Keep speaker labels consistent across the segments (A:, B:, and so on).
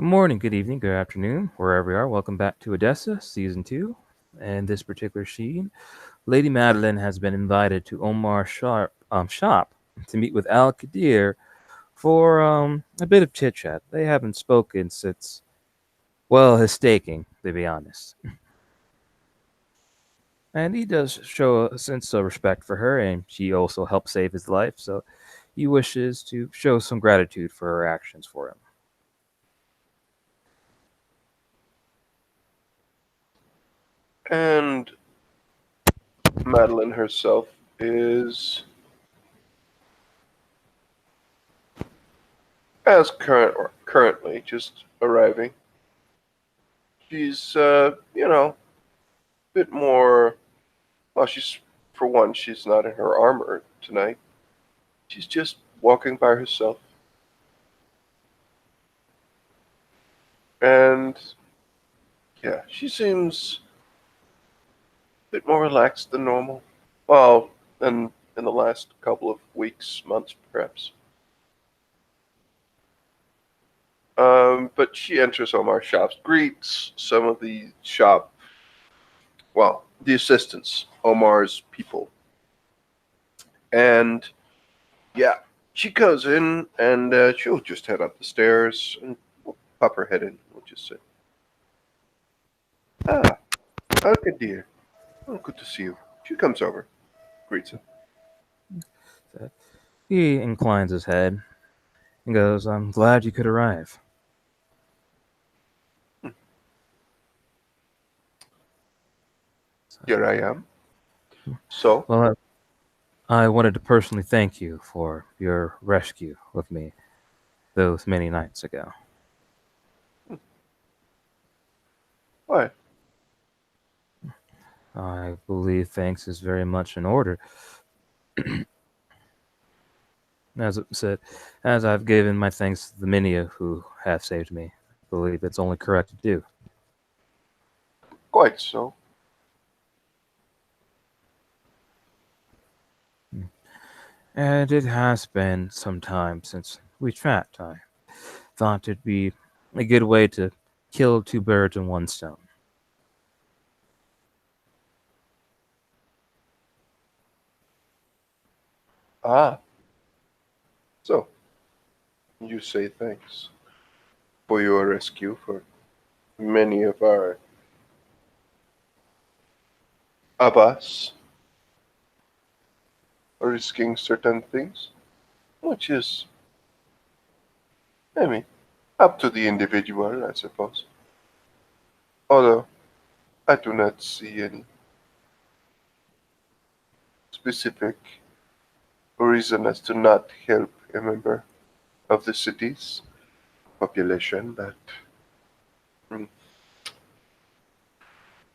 A: Good morning, good evening, good afternoon, wherever you are. Welcome back to Edessa, Season 2. And this particular scene, Lady Madeline has been invited to Omar's shop to meet with Al Qadir for a bit of chit chat. They haven't spoken since, well, his staking, to be honest. And he does show a sense of respect for her, and she also helped save his life, so he wishes to show some gratitude for her actions for him.
B: And Madeline herself is currently just arriving. She's a bit more. Well, she's for one, she's not in her armor tonight. She's just walking by herself, and yeah, she seems a bit more relaxed than normal. Well, than in the last couple of weeks, months, perhaps. But she enters Omar's shops, greets some of the the assistants, Omar's people. And yeah, she goes in and she'll just head up the stairs and we'll pop her head in. We'll just say, "Ah, okay, dear. Oh, good to see you." She comes over, greets him.
A: So he inclines his head and goes, I'm glad you could arrive.
B: "Hmm, here I am. So,
A: Well, I wanted to personally thank you for your rescue of me those many nights ago.
B: hmm, why?
A: I believe thanks is very much in order. As it said, as I've given my thanks to the many who have saved me, I believe it's only correct to do.
B: Quite so.
A: And it has been some time since we chat. I thought it'd be a good way to kill two birds in one stone.
B: Ah, so you say thanks for your rescue for many of us risking certain things, which is, I mean, up to the individual, I suppose. Although I do not see any specific reason as to not help a member of the city's population, but mm,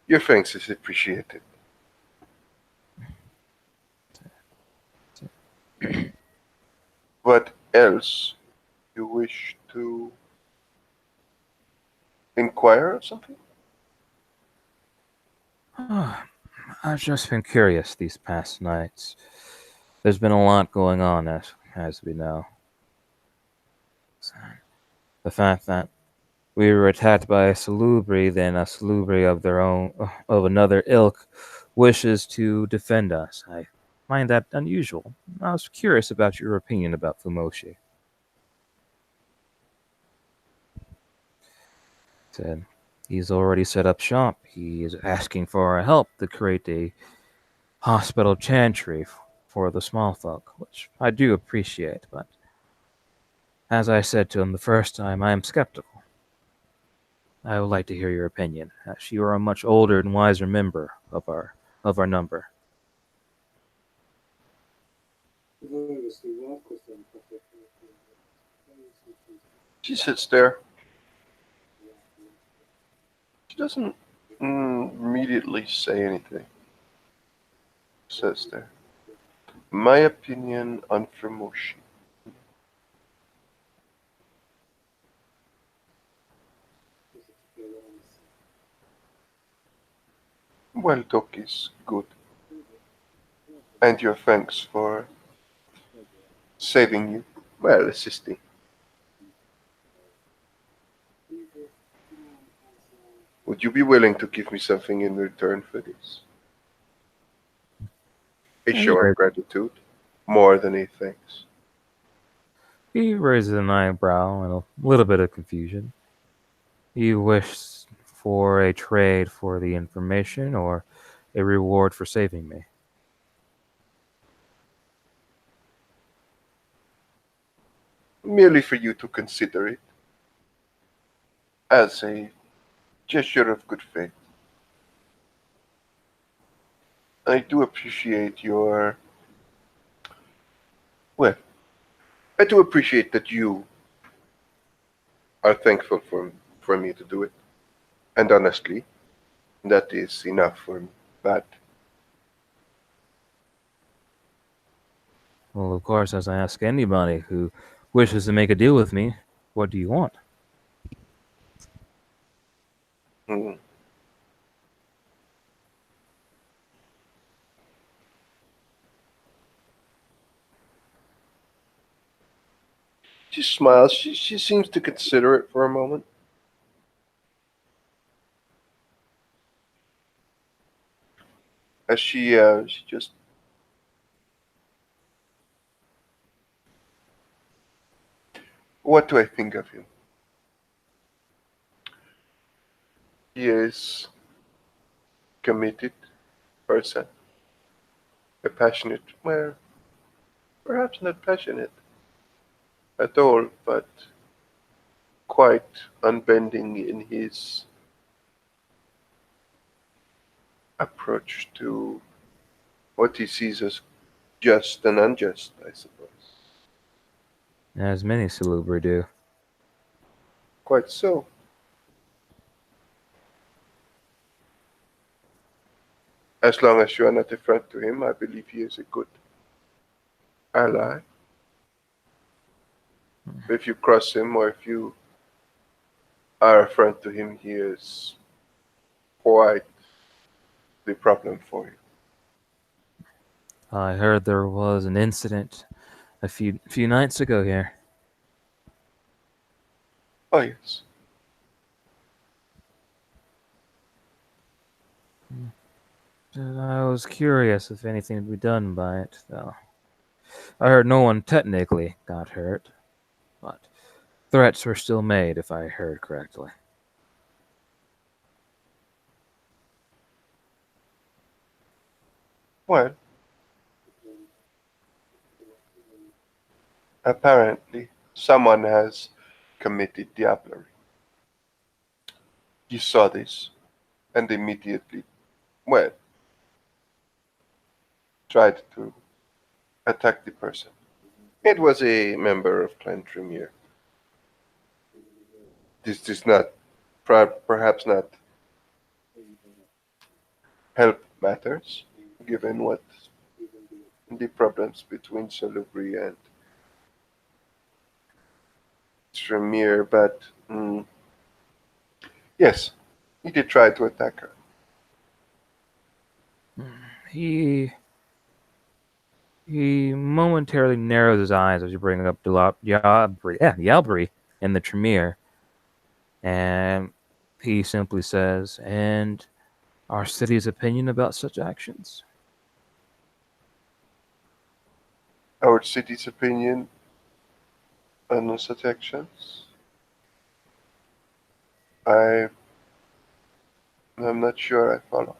B: your thanks is appreciated. What else you wish to inquire of something?
A: I've just been curious these past nights. There's been a lot going on, as we know. The fact that we were attacked by a salubri, then a salubri of their own, of another ilk, wishes to defend us. I find that unusual. I was curious about your opinion about Fumoshi. Said he's already set up shop. He is asking for our help to create a hospital chantry for the small folk, which I do appreciate, but as I said to him the first time, I am skeptical. I would like to hear your opinion, as you are a much older and wiser member of our number.
B: She sits there. She doesn't immediately say anything. Says there. My opinion on Fremoshi. Well, Doc is good. And your thanks for saving you. Well, assisting. Would you be willing to give me something in return for this? A
A: And
B: show of gratitude, more than a thanks.
A: he raises an eyebrow in a little bit of confusion. You wish for a trade for the information or a reward for saving me?
B: Merely for you to consider it as a gesture of good faith. I do appreciate your. Well, I do appreciate that you are thankful for me to do it. And honestly, that is enough for me. But,
A: Well, of course, as I ask anybody who wishes to make a deal with me, what do you want?
B: hmm, she smiles. She seems to consider it for a moment. As she just. What do I think of him? He is committed person, a passionate, well, perhaps not passionate at all, but quite unbending in his approach to what he sees as just and unjust, I suppose.
A: As many Salubri do.
B: Quite so. As long as you are not a friend to him, I believe he is a good ally. If you cross him or if you are a friend to him, he is quite the problem for you.
A: I heard there was an incident a few nights ago here.
B: Oh, yes.
A: I was curious if anything would be done by it, though. I heard no one technically got hurt, but threats were still made, if I heard correctly.
B: Well, apparently, someone has committed diablerie. You saw this and immediately, well, tried to attack the person. It was a member of Clan Tremere. This does not, perhaps not, help matters, given what the problems between Salubri and Tremere, but yes, he did try to attack her.
A: He he momentarily narrows his eyes as you bring up Yalbri in the Tremere, and he simply says, "And our city's opinion about such actions?"
B: Our city's opinion on such actions, I am not sure I follow.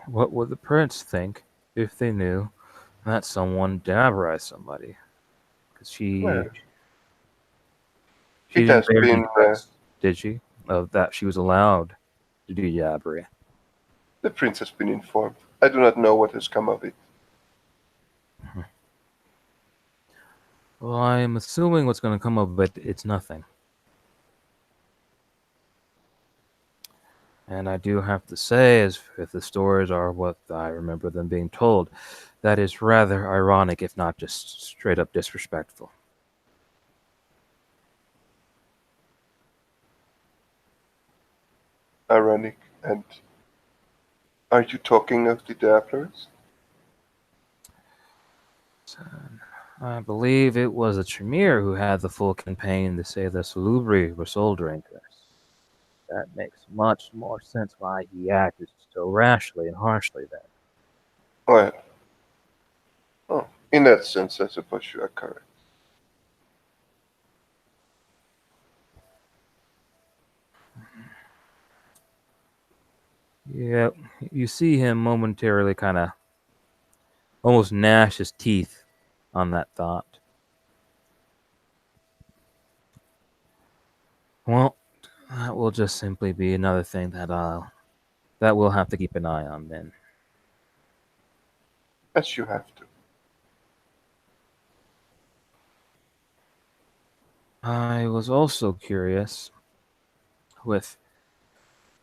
A: What would the prince think if they knew that someone dabberized somebody? Because
B: Well,
A: she
B: it
A: didn't
B: has
A: bear any
B: been
A: press, did she, of that she was allowed to do jabbery?
B: the prince has been informed. I do not know what has come of it.
A: Well, I'm assuming what's going to come of it, it's nothing. And I do have to say, as if the stories are what I remember them being told, that is rather ironic, if not just straight up disrespectful.
B: Ironic. And are you talking of the dabblers?
A: So, I believe it was the Tremere who had the full campaign to say the Salubri were soldering to us. that makes much more sense why he acted so rashly and harshly then.
B: Well, oh, in that sense, I suppose you are correct.
A: Yeah, you see him momentarily kind of almost gnash his teeth on that thought. Well, that will just simply be another thing that we'll have to keep an eye on then.
B: As you have to.
A: I was also curious, with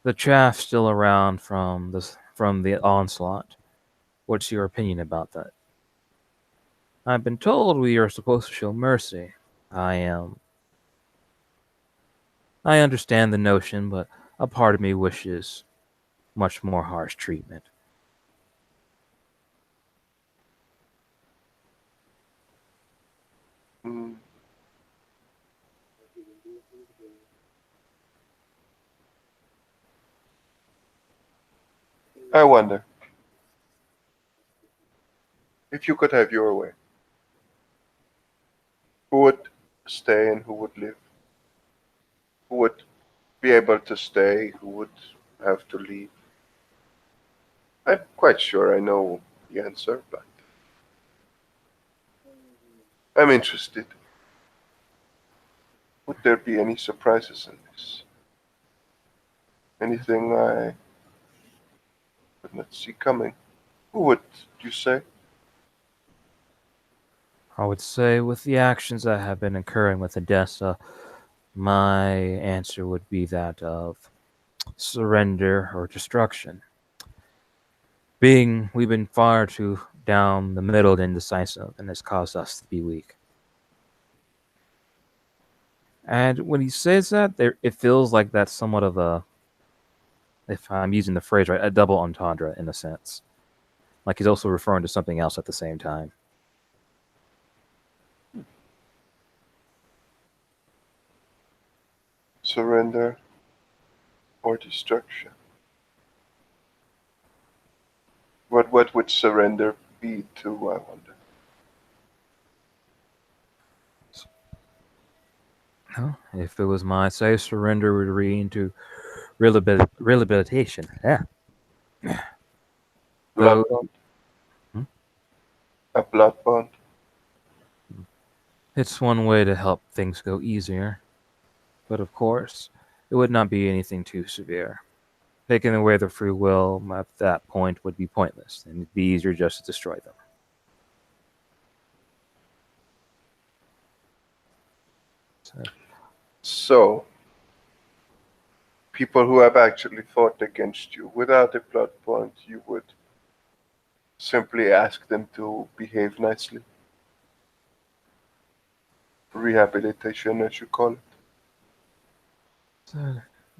A: the chaff still around from the onslaught. What's your opinion about that? I've been told we are supposed to show mercy. I am. I understand the notion, but a part of me wishes much more harsh treatment.
B: Mm, I wonder if you could have your way, who would stay and who would leave? Who would be able to stay? Who would have to leave? I'm quite sure I know the answer, but I'm interested. Would there be any surprises in this? Anything I could not see coming? Who would you say?
A: I would say, with the actions that have been occurring with Edessa, my answer would be that of surrender or destruction. Being we've been far too down the middle and indecisive, and has caused us to be weak. And when he says that, it feels like that's somewhat of a, if I'm using the phrase right, a double entendre in a sense. Like he's also referring to something else at the same time.
B: Surrender or destruction? What would surrender be to, I wonder?
A: Well, if it was my say, surrender would read into rehabilitation. Yeah.
B: Blood
A: Though,
B: bond?
A: hmm,
B: A blood bond?
A: it's one way to help things go easier. But of course, it would not be anything too severe. Taking away their free will at that point would be pointless, and it'd be easier just to destroy them. So,
B: So, people who have actually fought against you without a blood bond, you would simply ask them to behave nicely. Rehabilitation, as you call it.
A: so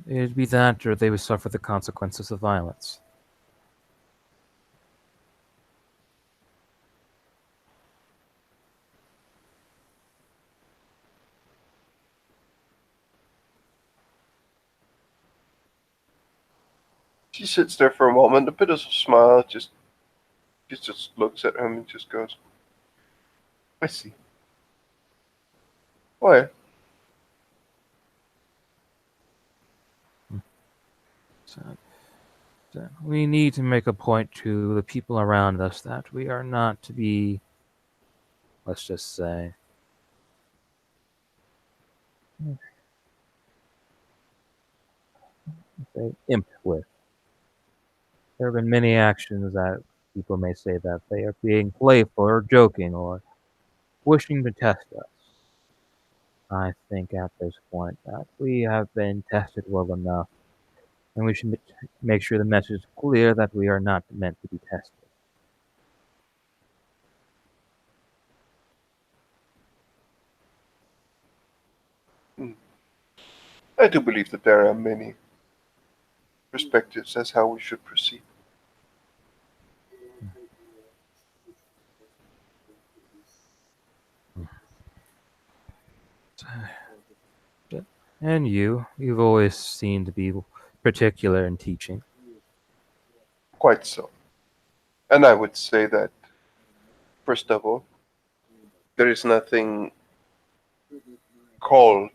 A: it'd be that, or they would suffer the consequences of violence.
B: She sits there for a moment, a bit of a smile, just looks at him and just goes, I see. Why?
A: So, so we need to make a point to the people around us that we are not to be, let's just say imp with. There have been many actions that people may say that they are being playful or joking or wishing to test us. I think at this point that we have been tested well enough, and we should make sure the message is clear that we are not meant to be tested.
B: Hmm. I do believe that there are many perspectives as how we should proceed.
A: And you've always seemed to be particular in teaching.
B: Quite so. And I would say that, first of all, there is nothing called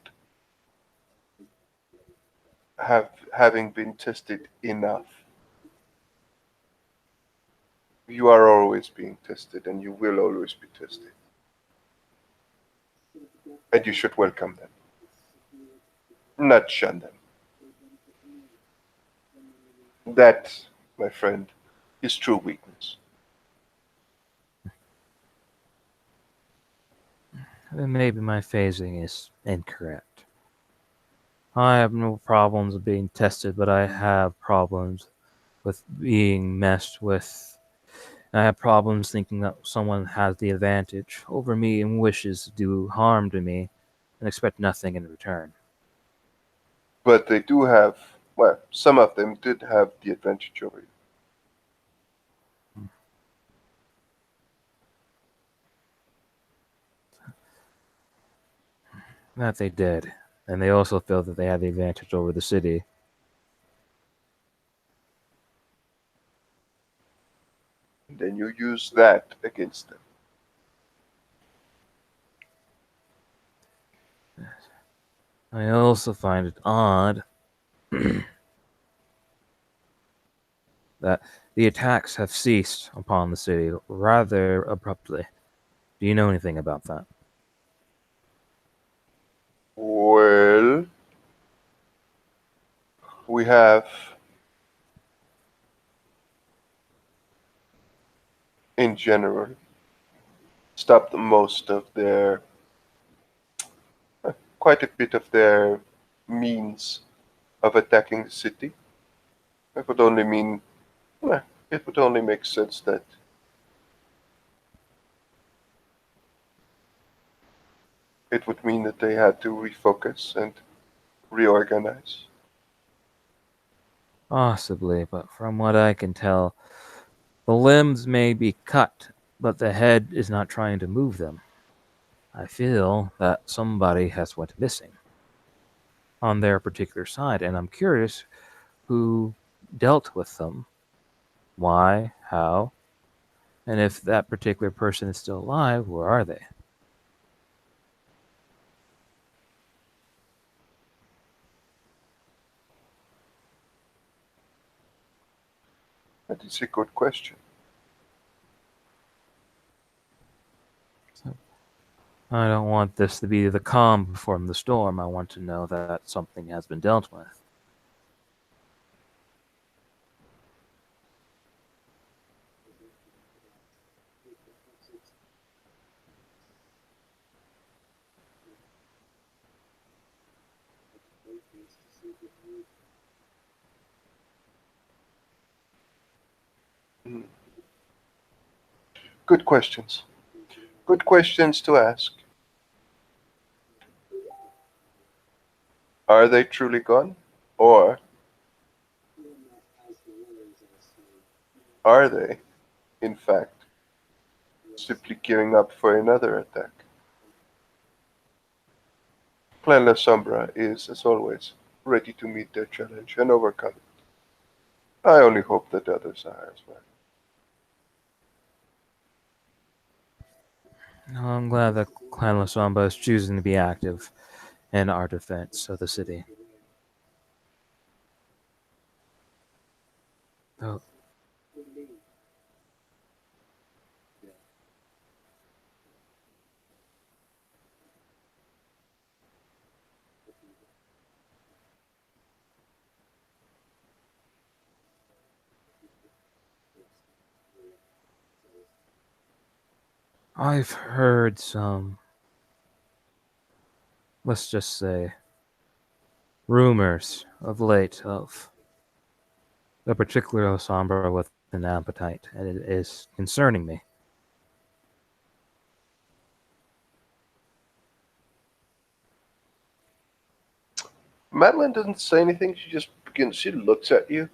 B: having been tested enough. You are always being tested, and you will always be tested. And you should welcome them, not shun them. That, my friend, is true weakness.
A: Maybe my phasing is incorrect. I have no problems with being tested, but I have problems with being messed with. I have problems thinking that someone has the advantage over me and wishes to do harm to me and expect nothing in return.
B: But they do have, well, some of them did have the advantage over you.
A: That they did. And they also felt that they had the advantage over the city.
B: And then you use that against them.
A: I also find it odd that the attacks have ceased upon the city rather abruptly. Do you know anything about that?
B: Well, we have, in general, stopped most of their, quite a bit of their means of attacking the city. It would only mean, well, it would only make sense that it would mean that they had to refocus and reorganize.
A: Possibly, but from what I can tell, the limbs may be cut, but the head is not trying to move them. I feel that somebody has went missing on their particular side, and I'm curious who dealt with them, why, how, and if that particular person is still alive, where are they?
B: That is a good question.
A: So, I don't want this to be the calm before the storm. I want to know that something has been dealt with.
B: Mm. Good questions. Good questions to ask. Are they truly gone? Or are they, in fact, simply gearing up for another attack? Clan La Sombra is, as always, ready to meet their challenge and overcome it. I only hope that others are as well.
A: I'm glad that Clan Lasamba is choosing to be active in our defense of the city. Oh, I've heard some, let's just say, rumors of late of a particular Osambra with an appetite, and it is concerning me.
B: Madeline doesn't say anything. She just begins. She looks at you.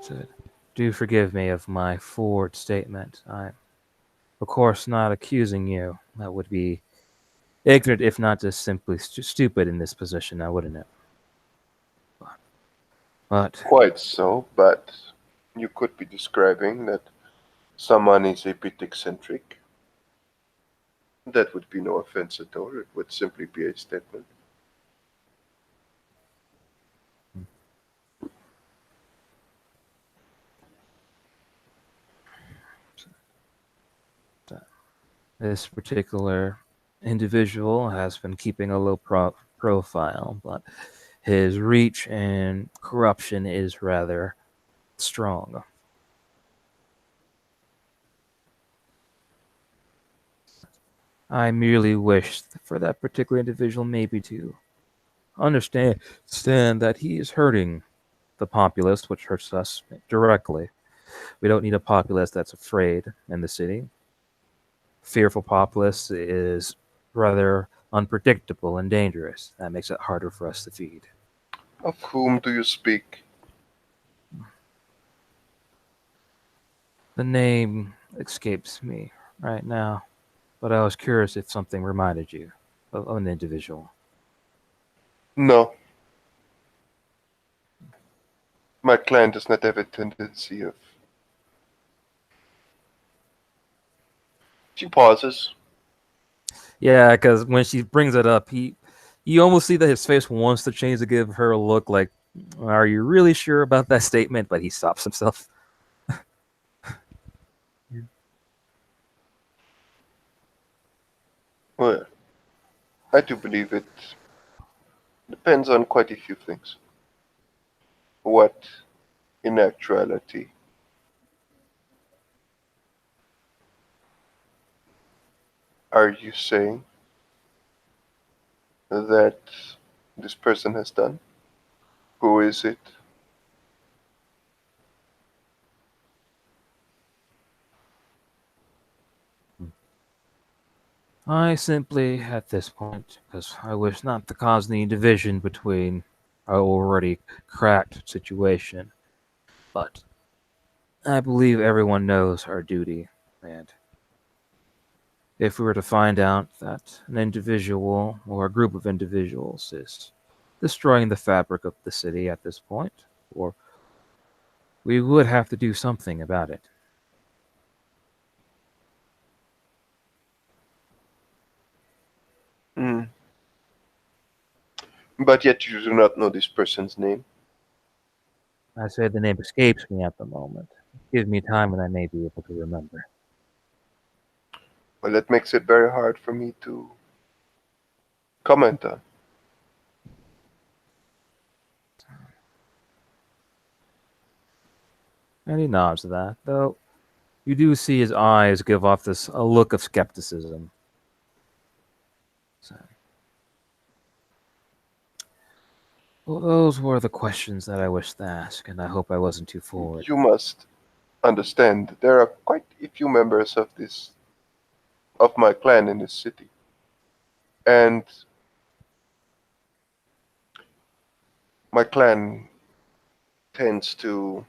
A: So, do forgive me of my forward statement. I'm, of course, not accusing you. That would be ignorant, if not just simply stupid in this position, now wouldn't it? But
B: Quite so, but you could be describing that someone is a bit eccentric. That would be no offense at all. It would simply be a statement.
A: this particular individual has been keeping a low profile, but his reach and corruption is rather strong. I merely wish for that particular individual maybe to understand that he is hurting the populace, which hurts us directly. We don't need a populace that's afraid in the city. Fearful populace is rather unpredictable and dangerous. That makes it harder for us to feed.
B: Of whom do you speak?
A: The name escapes me right now, but I was curious if something reminded you of an individual.
B: No, my clan does not have a tendency of. She pauses.
A: Yeah, because when she brings it up, you almost see that his face wants to change to give her a look like, "Are you really sure about that statement?" But he stops himself.
B: Well, I do believe it depends on quite a few things. What, in actuality, are you saying that this person has done? Who is it?
A: I simply, at this point, because I wish not to cause any division between our already cracked situation, but I believe everyone knows our duty, and if we were to find out that an individual or a group of individuals is destroying the fabric of the city at this point, or we would have to do something about it.
B: Hmm. But yet you do not know this person's name.
A: I say the name escapes me at the moment. Give me time and I may be able to remember.
B: Well, that makes it very hard for me to comment on.
A: And he nods to that, though you do see his eyes give off this a look of skepticism. So, well, those were the questions that I wished to ask, and I hope I wasn't too forward.
B: You must understand there are quite a few members of my clan in this city. And my clan tends to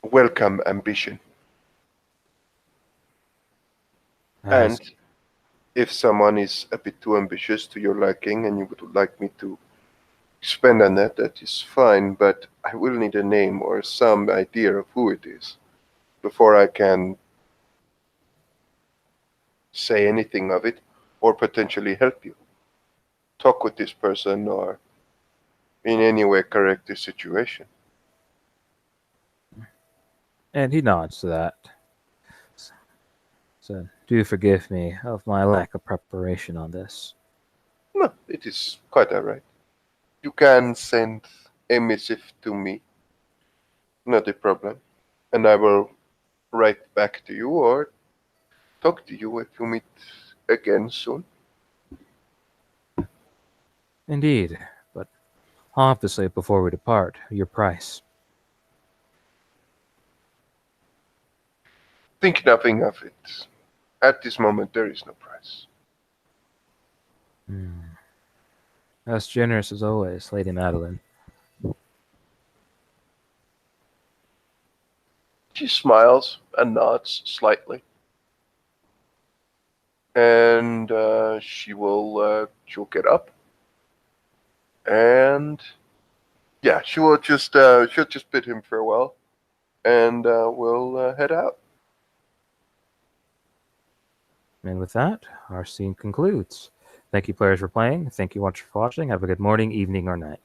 B: welcome ambition.
A: As
B: And if someone is a bit too ambitious to your liking and you would like me to expand on that, that is fine, but I will need a name or some idea of who it is before I can say anything of it or potentially help you. Talk with this person or in any way correct this situation.
A: and he nods to that. So do forgive me of my lack of preparation on this.
B: No, it is quite alright. You can send a missive to me, not a problem, and I will write back to you or talk to you if you meet again soon.
A: Indeed, but obviously before we depart, your price.
B: Think nothing of it. At this moment, there is no price.
A: Hmm. As generous as always, Lady Madeline.
B: She smiles and nods slightly. and she'll get up, and yeah, she'll just bid him farewell, and we'll head out.
A: And with that, our scene concludes. Thank you, players, for playing. Thank you, watchers, for watching. Have a good morning, evening, or night.